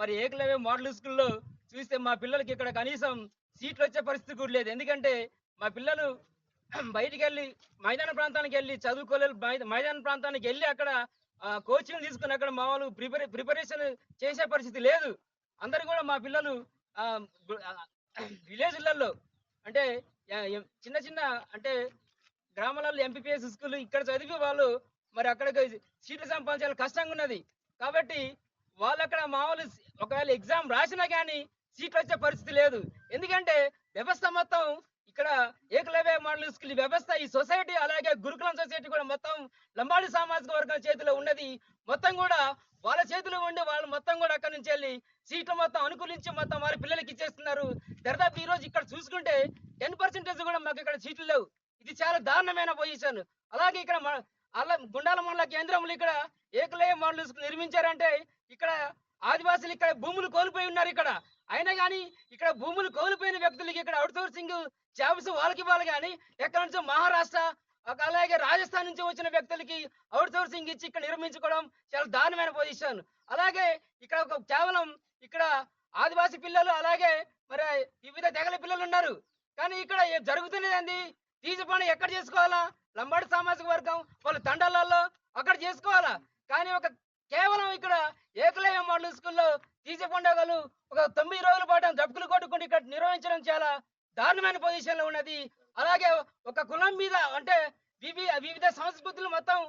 మరి ఏకలవ్య మోడల్ స్కూల్‌లో చూస్తే మా పిల్లలకి ఇక్కడ కనీసం సీట్‌లొచ్చే పరిస్థితి కూడా లేదు. ఎందుకంటే మా పిల్లలు బయటికెళ్ళి మైదాన ప్రాంతానికెళ్ళి చదువుకోలేరు. మైదాన ప్రాంతానికెళ్ళి అక్కడ కోచింగ్ తీసుకొని అక్కడ మామూలు ప్రిపరేషన్ చేసే పరిస్థితి లేదు. అందరూ కూడా మా పిల్లలు ఆహ్, విలేజ్‌లలో అంటే చిన్న చిన్న అంటే గ్రామాలలో ఎంపీపీఎస్ స్కూల్ ఇక్కడ చదివి వాళ్ళు మరి అక్కడికి సీట్లు సంపాదించాలి కష్టంగా ఉన్నది. కాబట్టి వాళ్ళక్కడ మామూలు ఒకవేళ ఎగ్జామ్ రాసినా గానీ సీట్లొచ్చే పరిస్థితి లేదు. ఎందుకంటే వ్యవస్థ మొత్తం ఇక్కడ ఏకలవ్య మోడల్ స్కూల్ వ్యవస్థ ఈ సొసైటీ అలాగే గురుకులం సొసైటీ కూడా మొత్తం లంబాడి సామాజిక వర్గం చేతిలో ఉన్నది. మొత్తం కూడా వాళ్ళ చేతిలో ఉండి వాళ్ళు మొత్తం కూడా అక్కడి నుంచి వెళ్ళి సీట్లు మొత్తం అనుకూలించి మొత్తం వారి పిల్లలకి ఇచ్చేస్తున్నారు. దరిదాపు ఈ రోజు ఇక్కడ చూసుకుంటే 10% కూడా మాకు ఇక్కడ సీట్లు లేవు. ఇది చాలా దారుణమైన పొజిషన్. అలాగే ఇక్కడ గుండాల మండల కేంద్రంలో ఇక్కడ ఏకలవ్య మోడల్ స్కూల్ నిర్మించారంటే ఇక్కడ ఆదివాసులు ఇక్కడ భూములు కోల్పోయి ఉన్నారు ఇక్కడ. అయినా గానీ ఇక్కడ భూములు కోల్పోయిన వ్యక్తులకి ఇక్కడ అవుట్ సోర్సింగ్ జాబ్స్ వాళ్ళకి ఇవ్వాలి గానీ ఎక్కడి నుంచో మహారాష్ట్ర అలాగే రాజస్థాన్ నుంచి వచ్చిన వ్యక్తులకి అవుట్ సోర్సింగ్ ఇచ్చి ఇక్కడ నిర్మించుకోవడం చాలా దారుణమైన పొజిషన్. అలాగే ఇక్కడ కేవలం ఇక్కడ ఆదివాసీ పిల్లలు అలాగే మరి వివిధ తెగల పిల్లలు ఉన్నారు. కానీ ఇక్కడ జరుగుతున్నది తీజ పండుగ ఎక్కడ చేసుకోవాలా? లంబాడి సామాజిక వర్గం వాళ్ళ తండాలలో అక్కడ చేసుకోవాలా? కానీ కేవలం ఇక్కడ ఏకలవ్య మోడల్ స్కూల్లో తీజ పండుగలు ఒక 9 రోజుల పాటు డప్పులు కొట్టుకుంటూ ఇక్కడ నిర్వహించడం చాలా దారుణమైన పొజిషన్ లో ఉన్నది. అలాగే ఒక కులం మీద అంటే వివిధ సంస్కృతులు మొత్తం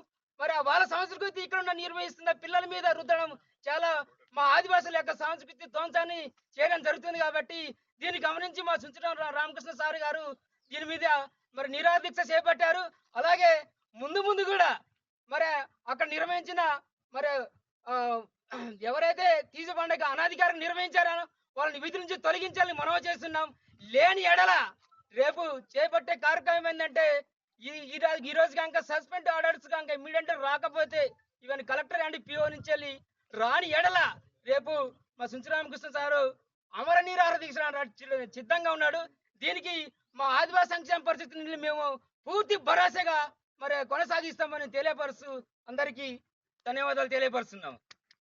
మరి వాళ్ళ సంస్కృతి ఇక్కడ నిర్వహిస్తున్న పిల్లల మీద రుద్దడం చాలా మా ఆదివాసుల యొక్క సంస్కృతి ధ్వంసాన్ని చేయడం జరుగుతుంది. కాబట్టి దీన్ని గమనించి మా చుంచడం రామకృష్ణ సార్ గారు దీని మీద మరి నిరాదీక్ష చేపట్టారు. అలాగే ముందు కూడా మరి అక్కడ నిర్వహించిన మరి ఎవరైతే తీజ పండుగ అనాధికారం నిర్వహించారో వాళ్ళని విధి నుంచి తొలగించాలని మనవి చేస్తున్నాం. లేని ఎడల రేపు చేపట్టే కార్యక్రమం ఏంటంటే ఈ రోజు కనుక సస్పెండ్ ఆర్డర్స్ కనుక ఇమ్మీడియట్ రాకపోతే ఈవెన్ కలెక్టర్ అండ్ పిఓ నుంచి వెళ్ళి రాని ఎడల రేపు మా సుంచరామకృష్ణ సారు అమర నిరాహార దీక్ష సిద్ధంగా ఉన్నాడు. దీనికి మా ఆదివాసీ సంక్షేమ పరిస్థితిని మేము పూర్తి భరోసాగా మరి కొనసాగిస్తామని తెలియపరుస్తూ అందరికీ ధన్యవాదాలు తెలియపరుస్తున్నాం.